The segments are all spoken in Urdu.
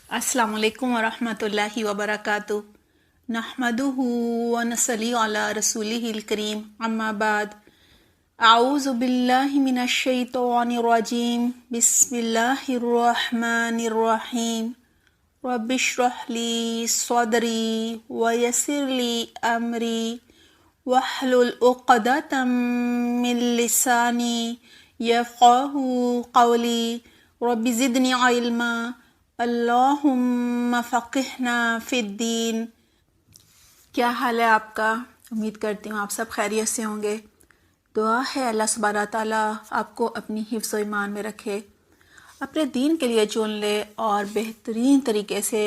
السلام علیکم ورحمۃ اللہ وبرکاتہ نحمدہ ونصلی علی رسولہ الکریم اما بعد اعوذ باللہ من الشیطان الرجیم بسم اللہ الرحمن الرحیم رب اشرح لی صدری ویسر لی امری واحلل عقدۃ من لسانی یفقہوا قولی رب زدنی علما اللہم فقہنا فی الدین۔ کیا حال ہے آپ کا؟ امید کرتی ہوں آپ سب خیریت سے ہوں گے۔ دعا ہے اللہ سبحانہ تعالیٰ آپ کو اپنی حفظ و ایمان میں رکھے، اپنے دین کے لیے چن لے اور بہترین طریقے سے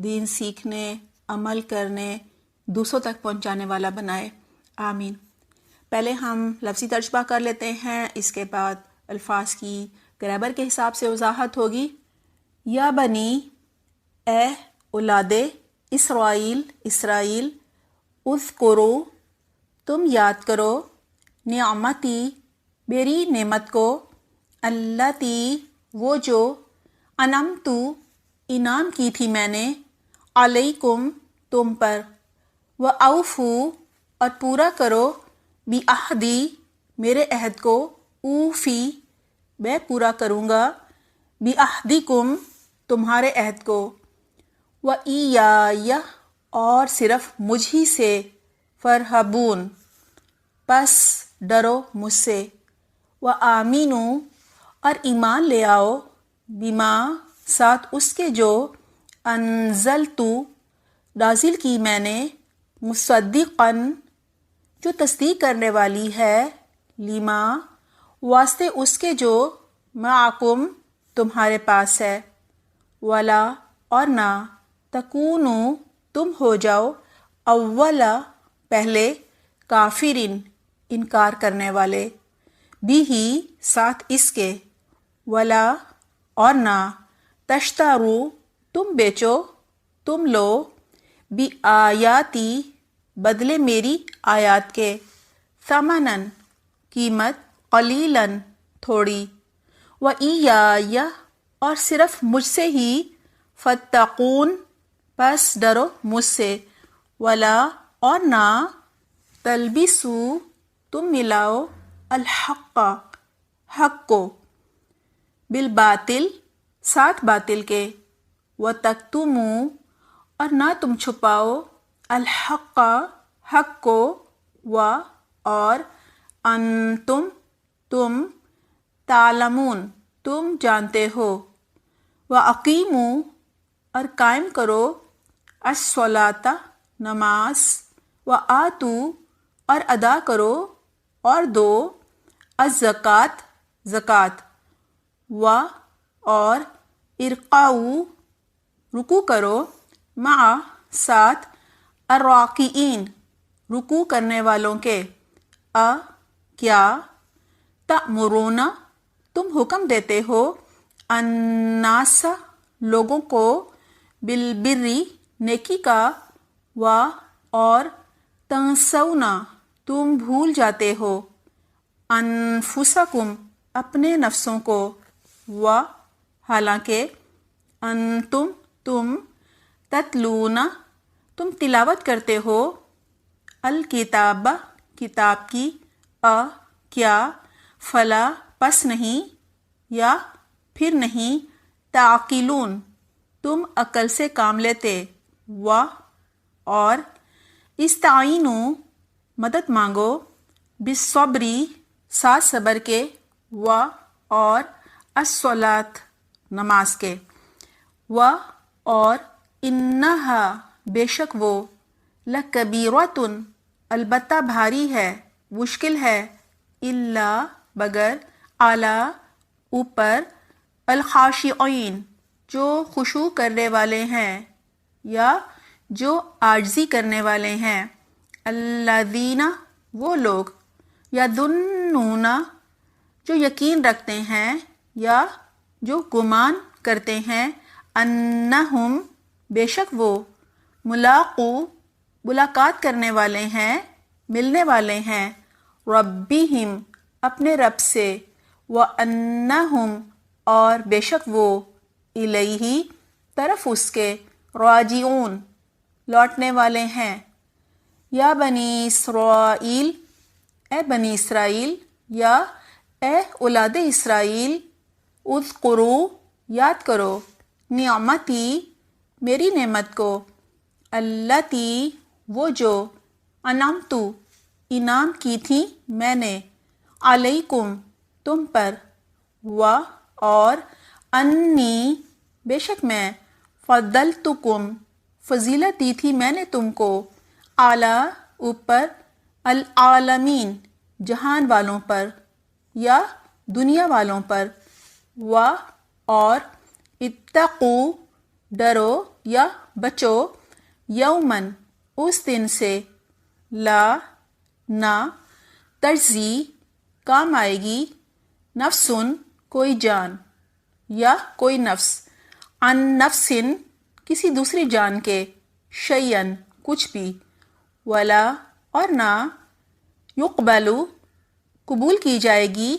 دین سیکھنے، عمل کرنے، دوسروں تک پہنچانے والا بنائے، آمین۔ پہلے ہم لفظی ترجمہ کر لیتے ہیں، اس کے بعد الفاظ کی گرامر کے حساب سے وضاحت ہوگی۔ یا بنی، اے اولاد اسرائیل، اذکرو، تم یاد کرو، نعمتی، میری نعمت کو، اللاتی، وہ جو، انعمتو، انعام کی تھی میں نے، علیکم، تم پر، واوفو، اور پورا کرو، بعہدی، میرے عہد کو، اوفی، میں پورا کروں گا، بعہدکم، تمہارے عہد کو، وَإِيَّایَ، اور صرف مجھ ہی سے، فَارْہَبُونَ، پس ڈرو مجھ سے، وَآمِنُوا، اور ایمان لے آؤ، بما، ساتھ اس کے جو، انزلتو، نازل کی میں نے، مصدقاً، جو تصدیق کرنے والی ہے، لما، واسطے اس کے جو، معکم، تمہارے پاس ہے، ولا، اور نہ، تکونو، تم ہو جاؤ، اولا، پہلے، کافرین، انکار کرنے والے، بھی، ساتھ اس کے، ولا، اور نہ، تشترو، تم بیچو، تم لو، بآیاتی، بدلے میری آیات کے، ثمناً، قیمت، قلیلاً، تھوڑی، وَإِيَّایَ، اور صرف مجھ سے ہی، فَاتَّقُونَ، پس ڈرو مجھ سے، ولا، اور نہ، تلبسوا، تم ملاؤ، الحق، حق کو، بالباطل، ساتھ باطل کے، وَتَکْتُمُوا، اور نہ تم چھپاؤ، الحق، حق کو، اور انتم، تم، تعلمون، تم جانتے ہو، وَأَقِیمُوا، اور قائم کرو، الصَّلَاةَ، نماز، وَآتُوا، اور ادا کرو اور دو، الزکوٰۃ، زکوٰۃ، اور ارکعوا، رکوع کرو، مع، ساتھ، الراکعین، رکوع کرنے والوں کے، کیا، تأمرون، تم حکم دیتے ہو، الناس، لوگوں کو، بالبر، نیکی کا، اور تنسون، تم بھول جاتے ہو، انفسکم، اپنے نفسوں کو، حالانکہ، انتم، تم، تتلون، تم تلاوت کرتے ہو، الکتاب، کتاب کی، کیا، فلا، پس نہیں، یا پھر نہیں، تعقلون، تم عقل سے کام لیتے، اور استعینوا، مدد مانگو، بالصبر، ساتھ صبر کے، اور الصلاۃ، نماز کے، اور انہا، بے شک وہ، لکبیرۃ، البتہ بھاری ہے، مشکل ہے، الا، بگر، اعلی، اوپر، الخاشعین، جو خشوع کرنے والے ہیں، یا جو عاجزی کرنے والے ہیں، الذین، وہ لوگ، یظنون، جو یقین رکھتے ہیں، یا جو گمان کرتے ہیں، انہم، بے شک وہ، ملاقو، ملاقات کرنے والے ہیں، ملنے والے ہیں، ربہم، اپنے رب سے، وَأَنَّهُمْ، اور بے شک وہ، الیہ، طرف اس کے راجعون لوٹنے والے ہیں۔ یا بنی اسرائیل اے بنی اسرائیل، یا اے اولاد اسرائیل، اذکروا یاد کرو، نعمتی میری نعمت کو، التی وہ جو، انعمت انعام کی تھی میں نے، علیکم تم پر، و اور، انی بے شک میں، فضلتکم فضیلت دی تھی میں نے تم کو، اعلیٰ اوپر، العالمین جہان والوں پر یا دنیا والوں پر، و اور، اتقو ڈرو یا بچو، یومن اس دن سے، لا نہ، تجزی کام آئے گی، نفسن کوئی جان یا کوئی نفس، عن نفسن کسی دوسری جان کے، شیئن کچھ بھی، ولا اور نہ، یقبلو قبول کی جائے گی،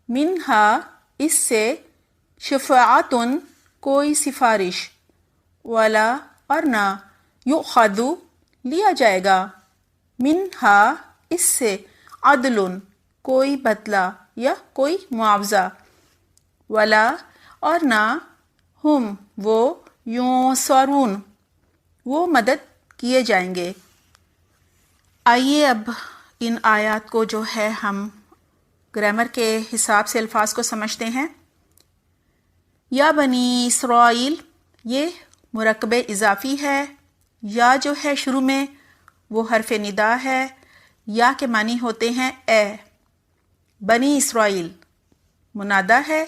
منہا اس سے، شفاعتن کوئی سفارش، ولا اور نہ، یؤخذ لیا جائے گا، منہا اس سے، عدل کوئی بدلہ یا کوئی معاوضہ، ولا اور نہ، ہم وہ، ینصرون وہ مدد کیے جائیں گے۔ آئیے اب ان آیات کو جو ہے ہم گرامر کے حساب سے الفاظ کو سمجھتے ہیں۔ یا بنی اسرائیل یہ مرکب اضافی ہے، یا جو ہے شروع میں وہ حرف ندا ہے، یا کے معنی ہوتے ہیں اے، بنی اسرائیل منادہ ہے،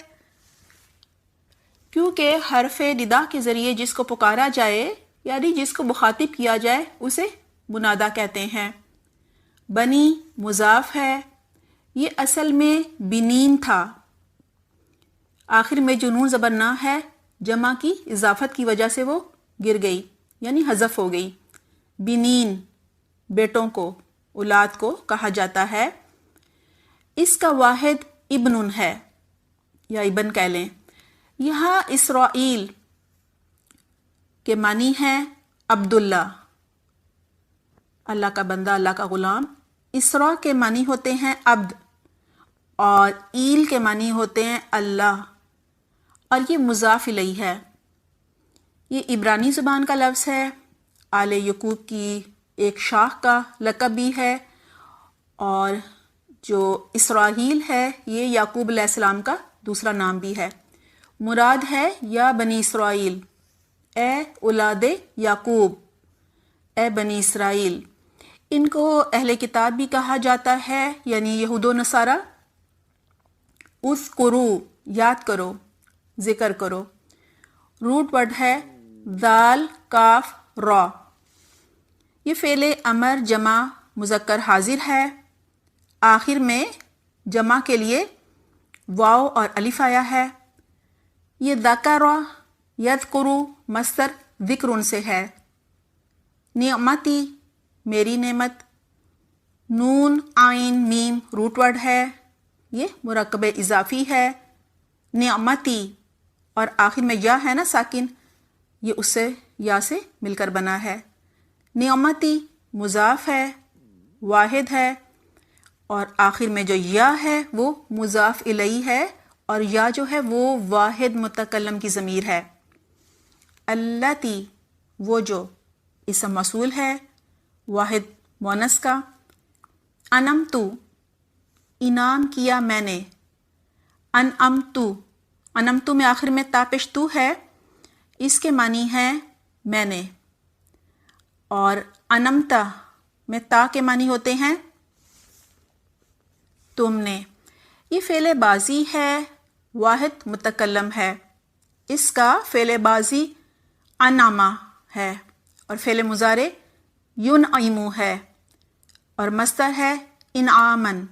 کیونکہ حرف ندا کے ذریعے جس کو پکارا جائے یعنی جس کو مخاطب کیا جائے اسے منادہ کہتے ہیں۔ بنی مضاف ہے، یہ اصل میں بنین تھا، آخر میں جو نون زبر نہ ہے جمع کی اضافت کی وجہ سے وہ گر گئی یعنی حذف ہو گئی۔ بنین بیٹوں کو، اولاد کو کہا جاتا ہے۔ اس کا واحد ابن ہے یا ابن کہہ لیں۔ یہاں اسرائیل کے معنی ہے عبداللہ، اللہ کا بندہ، اللہ کا غلام۔ اسرا کے معنی ہوتے ہیں عبد، اور ایل کے معنی ہوتے ہیں اللہ، اور یہ مضاف الیہ ہے۔ یہ عبرانی زبان کا لفظ ہے، آل یعقوب کی ایک شاخ کا لقب بھی ہے، اور جو اسرائیل ہے یہ یعقوب علیہ السلام کا دوسرا نام بھی ہے۔ مراد ہے یا بنی اسرائیل، اے اولاد یعقوب، اے بنی اسرائیل۔ ان کو اہل کتاب بھی کہا جاتا ہے یعنی یہود و نصارہ۔ اذکروا یاد کرو، ذکر کرو۔ روٹ ورڈ ہے ذال کاف را۔ یہ فعل امر جمع مذکر حاضر ہے، آخر میں جمع کے لیے واو اور الف آیا ہے۔ یہ ذکر یذکر مصدر ذکر سے ہے۔ نعمتی میری نعمت، نون عین میم روٹ ورڈ ہے، یہ مرکب اضافی ہے۔ نعمتی اور آخر میں یا ہے نا ساکن، یہ اس سے یا سے مل کر بنا ہے۔ نعمتی مضاف ہے، واحد ہے، اور آخر میں جو یا ہے وہ مضاف الیہ ہے، اور یا جو ہے وہ واحد متکلم کی ضمیر ہے۔ التی وہ جو، اسم موصول ہے واحد مونس کا۔ انعمتو انعام کیا میں نے، انعمتو انعمتو میں آخر میں تا پیش تو ہے، اس کے معنی ہے میں نے، اور انعمتا میں تا کے معنی ہوتے ہیں تم نے۔ یہ فعل بازی ہے، واحد متکلم ہے، اس کا فعل بازی انعما ہے، اور فعل مضارع ینعم ہے، اور مصدر ہے انعامن۔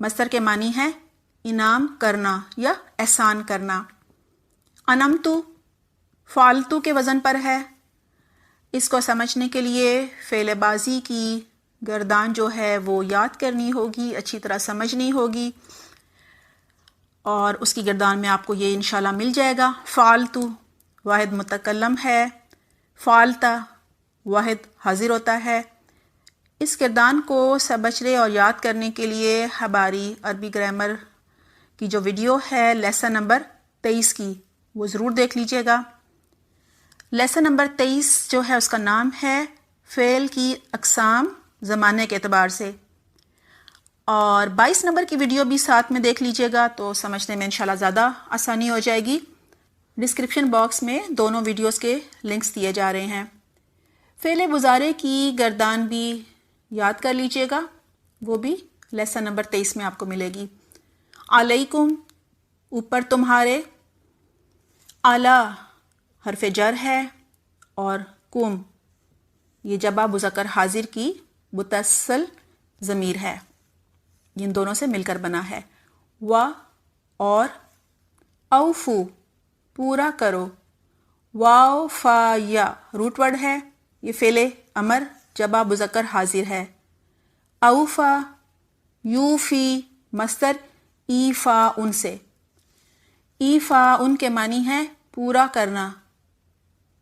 مصدر کے معنی ہے انعام کرنا یا احسان کرنا۔ انعمتو فعلتو کے وزن پر ہے۔ اس کو سمجھنے کے لیے فعل بازی کی گردان جو ہے وہ یاد کرنی ہوگی، اچھی طرح سمجھنی ہوگی، اور اس کی گردان میں آپ کو یہ انشاءاللہ مل جائے گا۔ فعلتو واحد متکلم ہے. فعلتا واحد حاضر ہوتا ہے. اس کردان کو سبچرے اور یاد کرنے کے لیے ہماری عربی گرامر کی جو ویڈیو ہے لیسن نمبر 23 کی وہ ضرور دیکھ لیجیے گا. لیسن نمبر 23 جو ہے اس کا نام ہے فعل کی اقسام زمانے کے اعتبار سے، اور 22 نمبر کی ویڈیو بھی ساتھ میں دیکھ لیجیے گا تو سمجھنے میں انشاءاللہ زیادہ آسانی ہو جائے گی. ڈسکرپشن باکس میں دونوں ویڈیوز کے لنکس دیے جا رہے ہیں. فعل مضارع کی گردان بھی یاد کر لیجیے گا، وہ بھی لیسن نمبر 23 میں آپ کو ملے گی. علیکم اوپر تمہارے، اعلیٰ حرف جر ہے، اور کم یہ جمع مذکر حاضر کی متصل ضمیر ہے، ان دونوں سے مل کر بنا ہے. و اور اوفو پورا کرو. واو فا یا روٹ ورڈ ہے، یہ فعل امر جمع مذکر حاضر ہے. اوفا یوفی مصدر ایفا ان سے. ایفا ان کے معنی ہے پورا کرنا،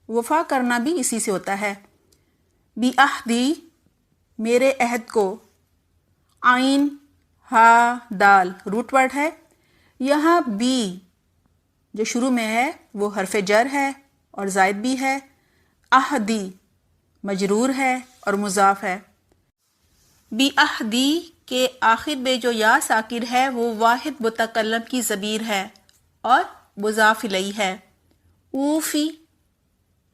وفا کرنا بھی اسی سے ہوتا ہے. بی عہدی میرے عہد کو. عین ہا دال روٹ ورڈ ہے. یہاں بی جو شروع میں ہے وہ حرف جر ہے اور زائد بھی ہے. عہدی مجرور ہے اور مضاف ہے. بی عہدی کے آخر میں جو یا ساکن ہے وہ واحد متکلم کی ضمیر ہے اور مضاف الیہ ہے. اوفی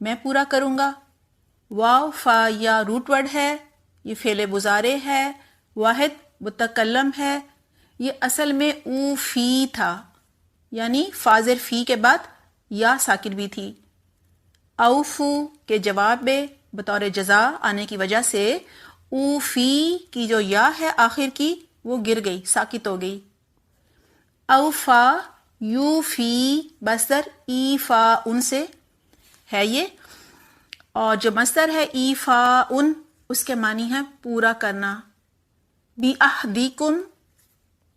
میں پورا کروں گا. واو فا یا روٹ ورڈ ہے، یہ فعل مضارع ہے، واحد متکلم ہے. یہ اصل میں اوفی تھا، یعنی فاضر فی کے بعد یا ساکن بھی تھی. اوفو کے جواب میں بطور جزا آنے کی وجہ سے اوفی کی جو یا ہے آخر کی وہ گر گئی، ساکت ہو گئی. اوفا یوفی مصدر ایفا ان سے ہے یہ، اور جو مصدر ہے ایفا ان اس کے معنی ہے پورا کرنا. بی عہدیکم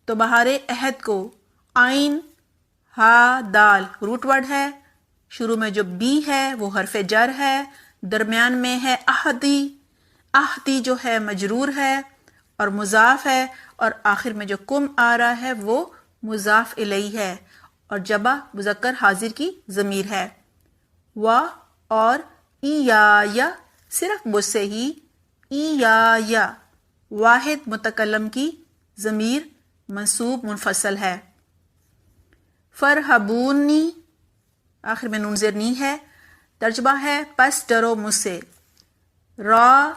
تمہارے عہد کو. عین ہا دال روٹ ورڈ ہے، شروع میں جو بی ہے وہ حرف جر ہے، درمیان میں ہے عہدی. عہدی جو ہے مجرور ہے اور مضاف ہے، اور آخر میں جو کم آ رہا ہے وہ مضاف الیہ ہے اور جمع مذکر حاضر کی ضمیر ہے. و اور یا صرف مجھ سے ہی. یا واحد متکلم کی ضمیر منصوب منفصل ہے. فرحبونی آخر میں نون زیر نی ہے، ترجمہ ہے پس ڈرو مجھ سے. را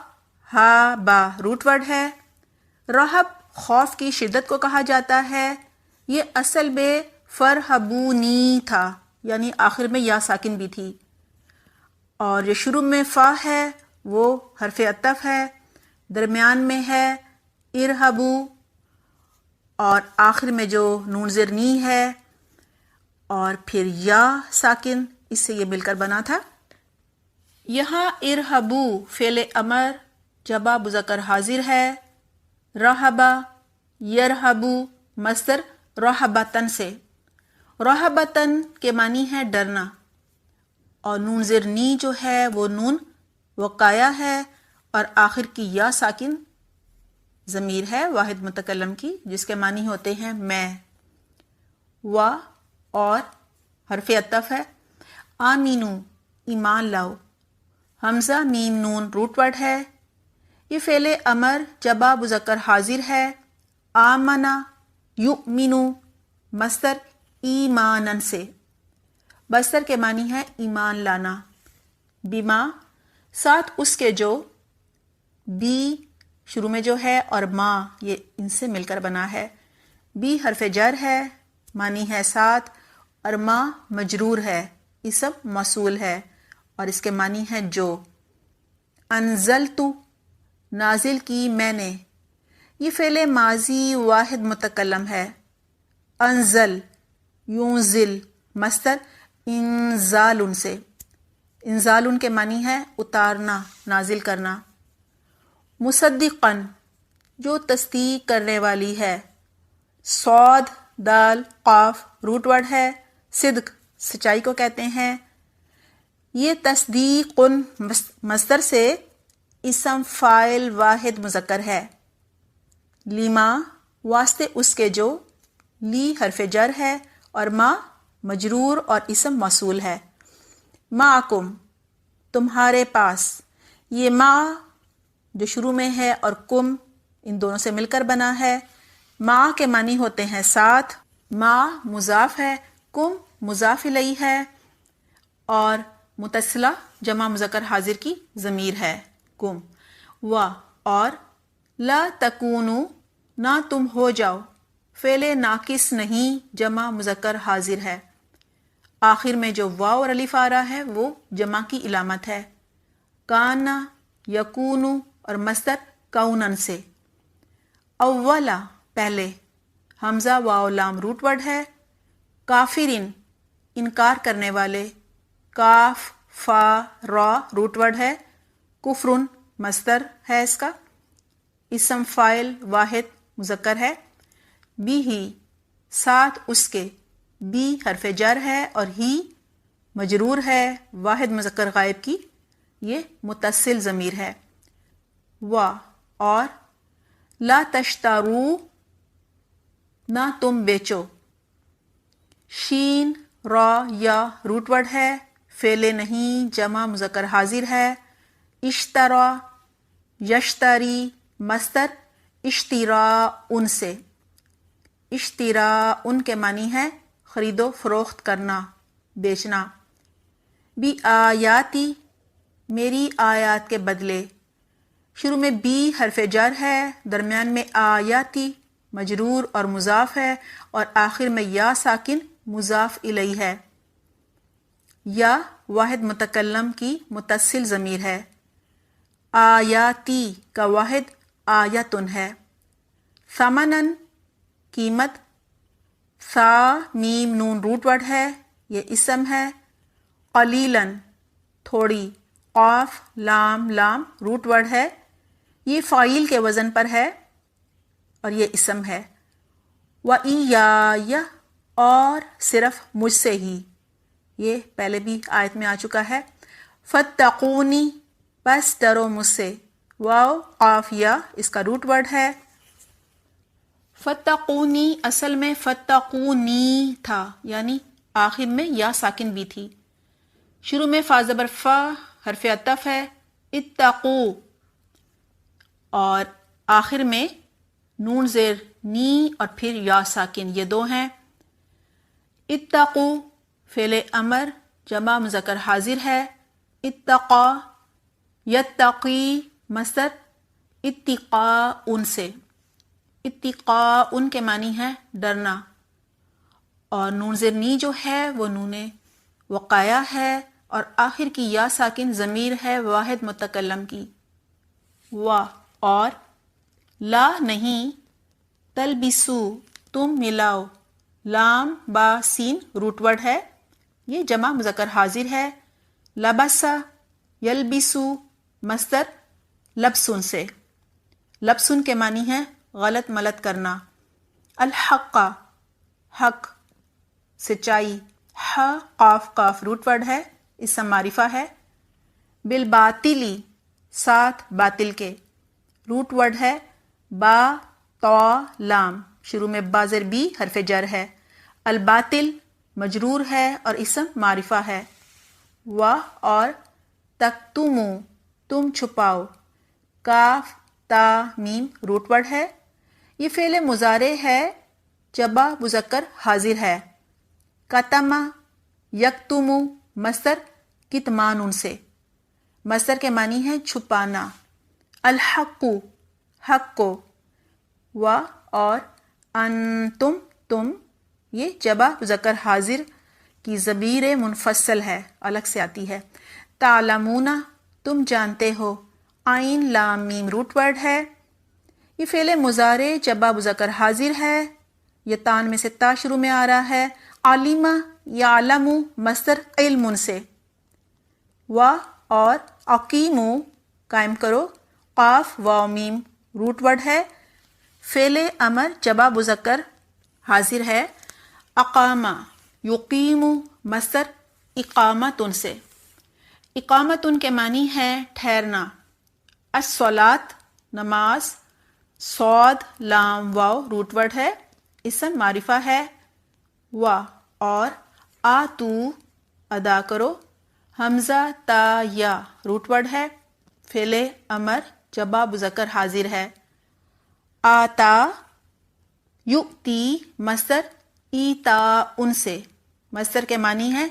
ہا با روٹ ورڈ ہے. رہب خوف کی شدت کو کہا جاتا ہے، یہ اصل میں فرحبونی تھا، یعنی آخر میں یا ساکن بھی تھی، اور جو شروع میں فا ہے وہ حرف عطف ہے، درمیان میں ہے ارہبو، اور آخر میں جو نون زیر نی ہے اور پھر یا ساکن، اس سے یہ مل کر بنا تھا. یہاں ارہبو فعل امر جمع مذکر حاضر ہے. رہبا یرہبو مصدر رہبتن سے. رہبتن کے معنی ہے ڈرنا، اور نون زیر نی جو ہے وہ نون وقایا ہے اور آخر کی یا ساکن ضمیر ہے واحد متکلم کی، جس کے معنی ہوتے ہیں میں. و اور حرف عطف ہے. آمینو ایمان لاؤ. حمزہ میم نون روٹ ورڈ ہے، یہ فعل امر جمع مذکر حاضر ہے. آمنا یؤمنو مصدر ایمانن سے. مصدر کے معنی ہے ایمان لانا. بما ساتھ اس کے جو. بی شروع میں جو ہے اور ما یہ ان سے مل کر بنا ہے. بی حرف جر ہے، معنی ہے ساتھ، اور ما مجرور ہے، اسم موصول ہے اور اس کے معنی ہے جو. انزلتو نازل کی میں نے، یہ فعل ماضی واحد متکلم ہے. انزل یونزل مصدر انزال سے. انزال کے معنی ہے اتارنا، نازل کرنا. مصدقاً جو تصدیق کرنے والی ہے. صاد دال قاف روٹ ورڈ ہے. صدق سچائی کو کہتے ہیں. یہ تصدیق مصدر سے اسم فاعل واحد مذکر ہے. لیما واسطے اس کے جو، لی حرف جر ہے اور ما مجرور اور اسم موصول ہے. معکم تمہارے پاس. یہ ما جو شروع میں ہے اور کم ان دونوں سے مل کر بنا ہے. ما کے معنی ہوتے ہیں ساتھ. ما مضاف ہے، کم مضاف الیہ ہے اور متصلہ جمع مذکر حاضر کی ضمیر ہے کم. و اور لا تکونو نہ تم ہو جاؤ، فعل ناقص نہیں جمع مذکر حاضر ہے. آخر میں جو واو اور الف آ رہا ہے وہ جمع کی علامت ہے. کانا یکونو اور مصدر کونن سے. اولا پہلے، حمزہ واو لام روٹ ورڈ ہے. کافرین انکار کرنے والے، کاف فا را روٹ ورڈ ہے. کفرن مصدر ہے اس کا. اسم فاعل واحد مذکر ہے. بی ہی ساتھ اس کے، بی حرف جر ہے اور ہی مجرور ہے واحد مذکر غائب کی، یہ متصل ضمیر ہے. و اور لا تشترو نہ تم بیچو. شین را یا روٹ ورڈ ہے، فعل نہیں جمع مذکر حاضر ہے. اشترا یشتری مصدر اشترا ان سے. اشترا ان کے معنی ہے خرید و فروخت کرنا، بیچنا. بی آیاتی میری آیات کے بدلے. شروع میں بی حرف جر ہے، درمیان میں آیاتی مجرور اور مضاف ہے اور آخر میں یا ساکن مضاف الیہ ہے. یا واحد متکلم کی متصل ضمیر ہے. آیاتی کا واحد آیتن ہے. ثمنن قیمت. سا میم نون روٹ ورڈ ہے، یہ اسم ہے. قلیلاً تھوڑی. قاف لام لام روٹ ورڈ ہے، یہ فاعل کے وزن پر ہے اور یہ اسم ہے. وَإِيَّايَ اور صرف مجھ سے ہی، یہ پہلے بھی آیت میں آ چکا ہے. فَاتَّقُونِ بس ڈرو مجھ سے. واو قاف یا اس کا روٹ ورڈ ہے. فَاتَّقُونِ اصل میں فَاتَّقُونِی تھا، یعنی آخر میں یا ساکن بھی تھی. شروع میں فا زبر فا حرف عطف ہے. اتقو اور آخر میں نون زیر نی اور پھر یا ساکن، یہ دو ہیں. اتقو فعل امر جمع مذکر حاضر ہے. اتقا یتقی مصدر اتقاء ان سے. اتقاء ان کے معنی ہے ڈرنا اور نون زیر نی جو ہے وہ نون وقایا ہے اور آخر کی یا ساکن ضمیر ہے واحد متکلم کی. وا اور لا نہیں. تلبسو تم ملاؤ. لام با سین روٹ ورڈ ہے، یہ جمع مذکر حاضر ہے. لبسا یلبسو مصدر لبسن سے. لبسن کے معنی ہے غلط ملت کرنا. الحق حق سچائی. ح قاف قاف روٹ ورڈ ہے، اسم معرفہ ہے. بالباطلی ساتھ باطل کے، روٹ ورڈ ہے. با تو لام شروع میں با زیر بی حرف جر ہے. الباطل مجرور ہے اور اسم معرفہ ہے. و اور تکتمو تم چھپاؤ. کاف تا میم روٹ ورڈ ہے، یہ فعل مضارع ہے جمع مذکر حاضر ہے. کتما یکتمو مصدر کتمان ان سے. مصدر کے معنی ہے چھپانا. الحق حق کو. و اور انتم تم، یہ جمع مذکر حاضر کی ضمیر منفصل ہے، الگ سے آتی ہے. تعلمون تم جانتے ہو. عین لام میم روٹ ورڈ ہے، یہ فعل مضارع جمع مذکر حاضر ہے، یہ تان میں سے تا شروع میں آ رہا ہے. عالمہ یعلم مصدر علم سے. و اور اقیمو قائم کرو. قاف واو میم روٹ ورڈ ہے، فعل امر جمع مذکر حاضر ہے. اقامہ یقیم مصدر اقامت ان سے. اقامتن کے معنی ہے ٹھہرنا. الصلاۃ نماز، صاد لام واو روٹ ورڈ ہے، اسم معرفہ ہے. و اور آتو ادا کرو، حمزہ تا یا روٹ ورڈ ہے، فعل امر جبا مذکر حاضر ہے. آتا یؤتی مصدر ایتا ان سے، مصدر کے معنی ہے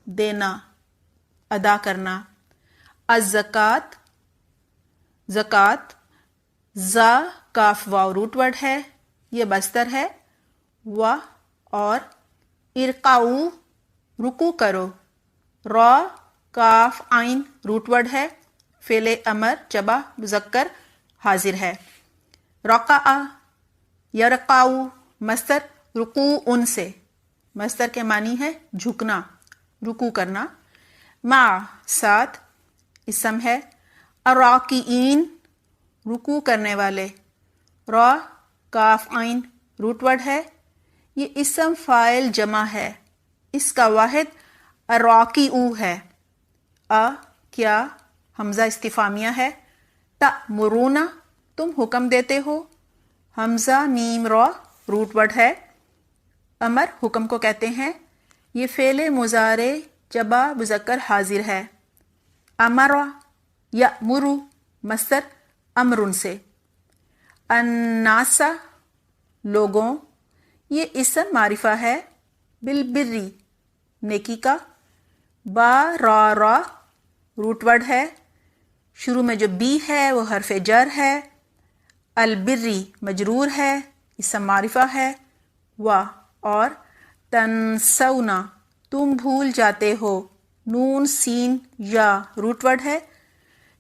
دینا، ادا کرنا. الزکات زکات، زا کاف واو روٹ ورڈ ہے، یہ مصدر ہے. و اور ارقاؤ رکو کرو، را کاف عین روٹ ورڈ ہے، فعل امر جبا مذکر حاضر ہے. رقع یرقاؤ مصدر رکوع سے، مصدر کے معنی ہے جھکنا، رکوع کرنا. مع ساتھ، اسم ہے. الراکعین رکوع کرنے والے، را کاف عین روٹ ورڈ ہے، یہ اسم فاعل جمع ہے، اس کا واحد الراکعو ہے. کیا حمزہ استفہامیہ ہے. تأمرون تم حکم دیتے ہو، حمزہ میم را روٹ ورڈ ہے. امر حکم کو کہتے ہیں، یہ فعل مضارع جبا مذکر حاضر ہے. امر یأمر مصدر امر سے. الناس لوگوں، یہ اسم معرفہ ہے بالبری نیکی کا. با را را روٹ ورڈ ہے، شروع میں جو بی ہے وہ حرف جر ہے. البری مجرور ہے، اسم معرفہ ہے. و اور تنسونا تم بھول جاتے ہو، نون سین یا روٹ ورڈ ہے،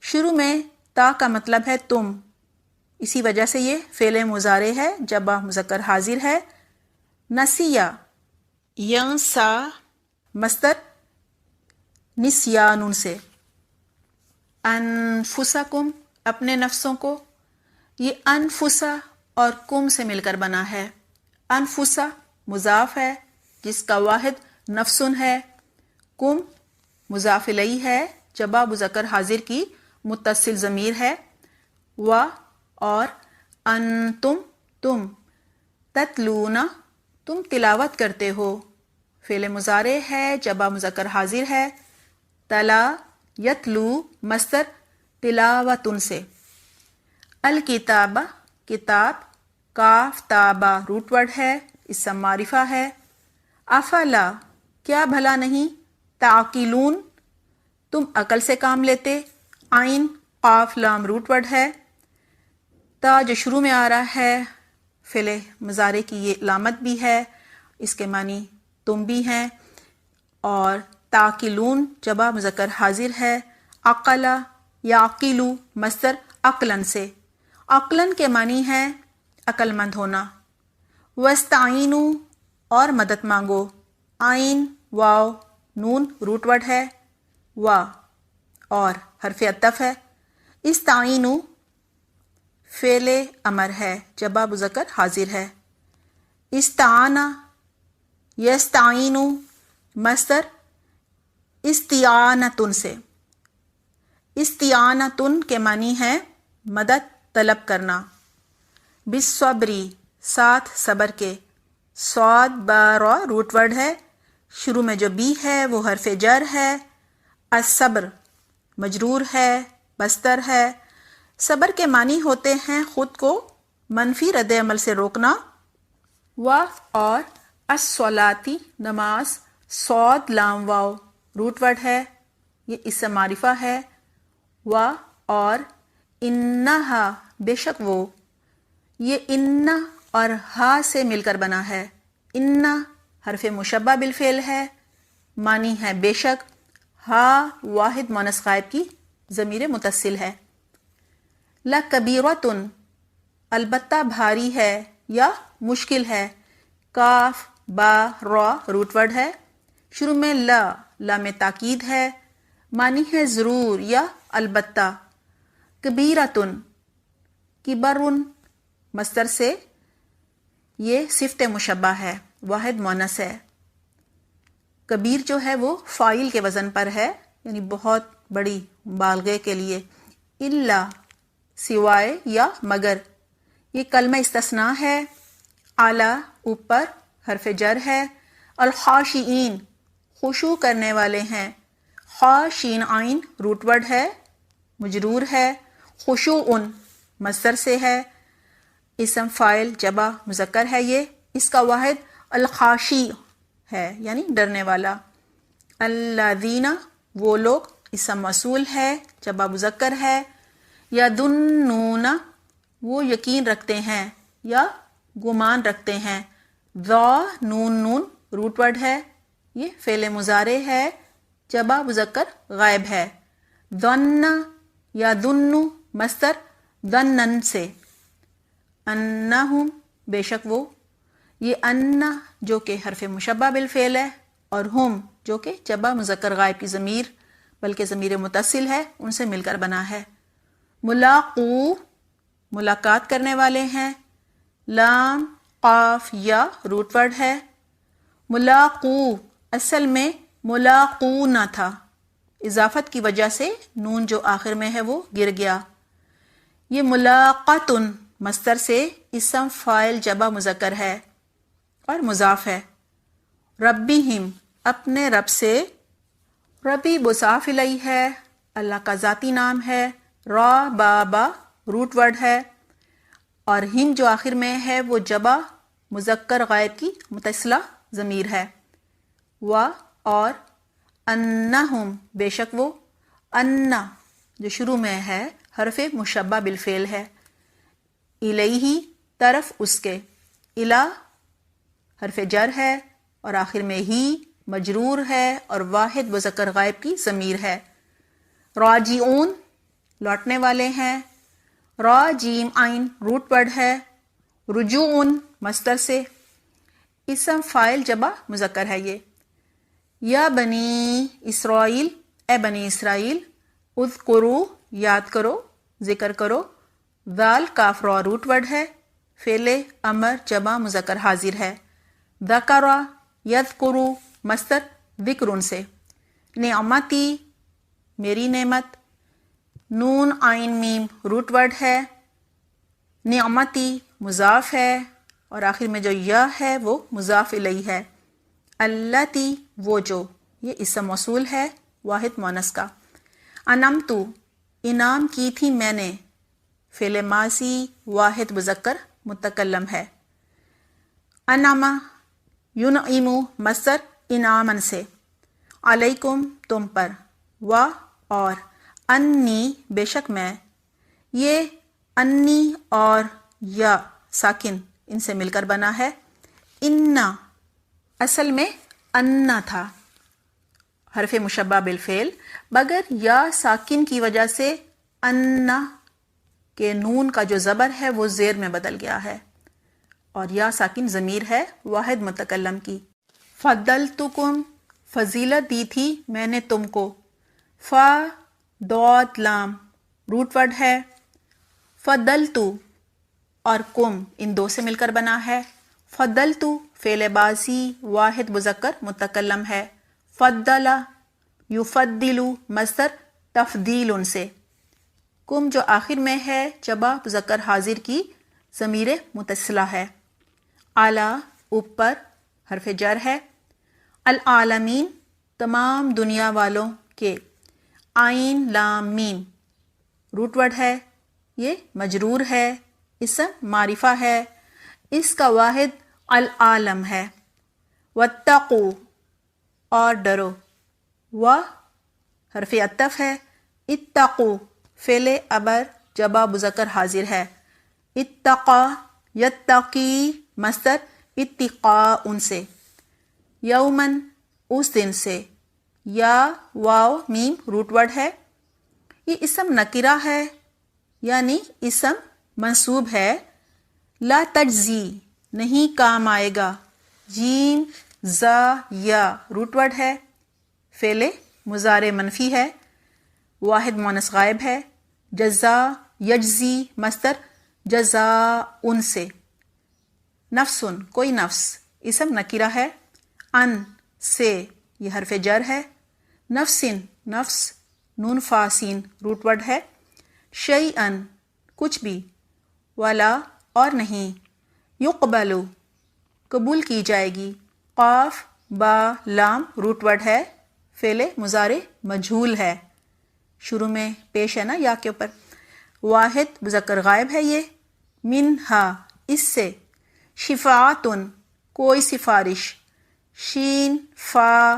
شروع میں تا کا مطلب ہے تم، اسی وجہ سے یہ فعل مضارع ہے جبا مذکر حاضر ہے. نسیا ینسا مصدر نسیان سے. انفسکم اپنے نفسوں کو، یہ انفسا اور کم سے مل کر بنا ہے. انفسا مضاف ہے جس کا واحد نفسن ہے، کم مضاف الیہ ہے جبا مذکر حاضر کی متصل ضمیر ہے. و اور انتم تم، تتلون تم تلاوت کرتے ہو، فعل مضارع ہے جبا مذکر حاضر ہے. تلا یتلو مصدر تلاوتن سے. الکتاب کتاب، کاف تابا روٹ ورڈ ہے، اسم معرفہ ہے. افلا کیا بھلا نہیں، تعقلون تم عقل سے کام لیتے، عین قاف لام روٹ ورڈ ہے. تا جو شروع میں آ رہا ہے فعل مضارع کی یہ علامت بھی ہے، اس کے معنی تم بھی ہیں. اور تعقلون جبا مذکر حاضر ہے. عقلا یعقلو مصدر عقلن سے. عقلن کے معنی ہے عقل مند ہونا. واستعینوا اور مدد مانگو، عین واو نون روٹ ورڈ ہے. و اور حرف عطف ہے. استعینوا فعل امر ہے جبا مذکر حاضر ہے. استعانہ یستعین مصدر استعانتن سے. استعانتن کے معنی ہے مدد طلب کرنا. بالصبری ساتھ صبر کے، صاد با را روٹ ورڈ ہے، شروع میں جو بی ہے وہ حرف جر ہے. الصبر مجرور ہے، مصدر ہے. صبر کے معنی ہوتے ہیں خود کو منفی رد عمل سے روکنا. و اور الصلاتی نماز، صاد لام واو روٹ ورڈ ہے، یہ اسم معرفہ ہے. و اور انہا بے شک وہ، یہ ان اور ہا سے مل کر بنا ہے. ان حرف مشبہ بالفعل ہے، معنی ہے بے شک. ہا واحد مونث غائب کی ضمیر متصل ہے. لکبیرۃن البتہ بھاری ہے یا مشکل ہے، کاف با را روٹ ورڈ ہے، شروع میں لام تاکید ہے، معنی ہے ضرور یا البتہ. کبیرۃن کبرن مصدر سے، یہ صفت مشبہ ہے، واحد مونث ہے. کبیر جو ہے وہ فاعل کے وزن پر ہے، یعنی بہت بڑی مبالغے کے لیے، الا سوائے یا مگر، یہ کلمہ استثناء ہے، اعلی اوپر حرف جر ہے، الخاشعین خشوع کرنے والے ہیں، خاشین عین روٹ ورڈ ہے، مجرور ہے، خشوع مصدر سے ہے، اسم فاعل جمع مذکر ہے، یہ اس کا واحد الخاشی ہے یعنی ڈرنے والا، الذین وہ لوگ اسم موصول ہے جمع مذکر ہے، یظنون وہ یقین رکھتے ہیں یا گمان رکھتے ہیں، ذا نون روٹ ورڈ ہے، یہ فعل مضارع ہے جمع مذکر غائب ہے، ظن یا ظن مصدر ظنن سے، انہم بے شک وہ، یہ ان جو کہ حرف مشبہ بالفعل ہے، اور ہم جو کہ جمع مذکر غائب کی ضمیر بلکہ ضمیر متصل ہے ان سے مل کر بنا ہے، ملاقو ملاقات کرنے والے ہیں، لام قاف یا روٹ ورڈ ہے، ملاقو اصل میں ملاقو نہ تھا، اضافت کی وجہ سے نون جو آخر میں ہے وہ گر گیا، یہ ملاقاتن مصدر سے اسم فاعل جمع مذکر ہے اور مضاف ہے، ربہم اپنے رب سے، ربی مضاف الیہ ہے، اللہ کا ذاتی نام ہے، را بابا روٹ ورڈ ہے، اور ہم جو آخر میں ہے وہ جمع مذکر غائب کی متصلہ ضمیر ہے، و اور انہم بے شک وہ، ان جو شروع میں ہے حرف مشبہ بالفعل ہے، الیہ طرف اس کے، الا حرف جر ہے اور آخر میں ہی مجرور ہے اور واحد مذکر غائب کی ضمیر ہے، راجعون لوٹنے والے ہیں، را جیم عین روٹ ورڈ ہے، رجوعن مصدر سے، اسم فاعل جمع مذکر ہے یہ، یا بنی اسرائیل اے بنی اسرائیل، اذکروا یاد کرو ذکر کرو، ذال کاف را روٹ ورڈ ہے، فعل امر جمع مذکر حاضر ہے، ذکر یذکر مصدر ذکر سے، نعمتی میری نعمت، نون عین میم روٹ ورڈ ہے، نعمتی مضاف ہے اور آخر میں جو یا ہے وہ مضاف الیہ ہے، التی وہ جو، یہ اسم موصول ہے واحد مؤنث کا، انعمتو انعام کی تھی میں نے، فعل ماضی واحد مذکر متکلم ہے، انعم ینعم مصدر انعامن سے، علیکم تم پر، و اور، انی بے شک میں، یہ انی اور یا ساکن ان سے مل کر بنا ہے، انا اصل میں انا تھا حرف مشبہ بالفعل، مگر یا ساکن کی وجہ سے انا کے نون کا جو زبر ہے وہ زیر میں بدل گیا ہے اور یا ساکن ضمیر ہے واحد متکلم کی، فضلتکم فضیلت دی تھی میں نے تم کو، فا ضاد لام روٹ ورڈ ہے، فضلتو اور کم ان دو سے مل کر بنا ہے، فضلتو فعل بازی واحد مذکر متکلم ہے، فضل یفضل مصدر تفضیل ان سے، کم جو آخر میں ہے جمع مذکر حاضر کی ضمیر متصلہ ہے، اعلی اوپر حرف جر ہے، العالمین تمام دنیا والوں کے، عین لام میم روٹ ورڈ ہے، یہ مجرور ہے، اسم معرفہ ہے، اس کا واحد العالم ہے، واتقوا اور ڈرو، و حرف عطف ہے، اتقوا فعل امر جمع مذکر حاضر ہے، اتقا یتقی مصدر اتقاء ان سے، یومن اس دن سے، یا واو میم روٹ ورڈ ہے، یہ اسم نکرہ ہے یعنی اسم منصوب ہے، لا تجزی نہیں کام آئے گا، جیم زا یا روٹ ورڈ ہے، فعل مضارع منفی ہے واحد مؤنث غائب ہے، جزا یجزی مصدر جزاء ان سے، نفسن کوئی نفس اسم نکرہ ہے، ان سے یہ حرف جر ہے، نفسن نفس نون فاسین روٹ ورڈ ہے. شیئن کچھ بھی. ولا اور نہیں. یقبلو قبول کی جائے گی. قاف با لام روٹ ورڈ ہے. فعل مضارع مجہول ہے. شروع میں پیش ہے نا یا کے اوپر. واحد مذکر غائب ہے یہ. منہا اس سے. شفاعتن کوئی سفارش. شین فا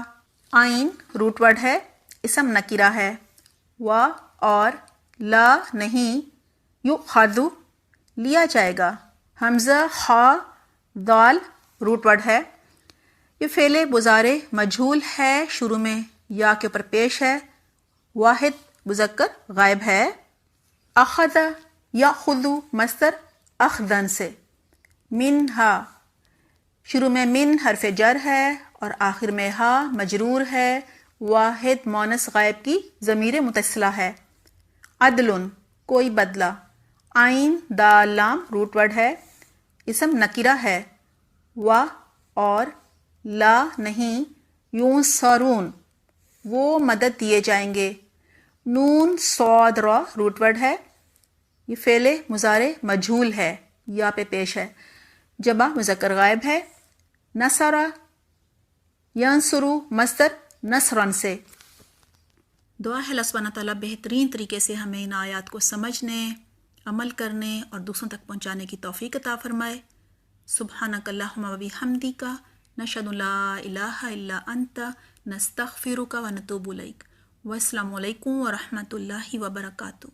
عین روٹ ورڈ ہے. اسم نکرہ ہے. و اور. لا نہیں. یؤخذ لیا جائے گا. حمزہ خا دال روٹ ورڈ ہے. یہ فعل مضارع مجہول ہے. شروع میں یا کے اوپر پیش ہے. واحد مذکر غائب ہے. اخذ یاخذ مصدر اخذن سے. منہا شروع میں من حرف جر ہے اور آخر میں ہا مجرور ہے. واحد مونث غائب کی ضمیر متصلہ ہے. عدل کوئی بدلہ. عین دال لام روٹ ورڈ ہے. اسم نکرہ ہے. و اور. لا نہیں. ینصرون وہ مدد دیے جائیں گے. نون صاد را روٹ ورڈ ہے. یہ فعل مضارع مجہول ہے. یا پہ پیش ہے. جمع مذکر غائب ہے. نصرہ ینصرو مصدر نصرن سے. دعا ہے اللہ سبحانہ تعالیٰ بہترین طریقے سے ہمیں ان آیات کو سمجھنے، عمل کرنے اور دوسروں تک پہنچانے کی توفیق عطا فرمائے. سبحانک اللہم و بحمدک نشہد لا الہ الا انت نستغفرک و نتوب الیک. والسلام علیکم ورحمۃ اللہ وبرکاتہ.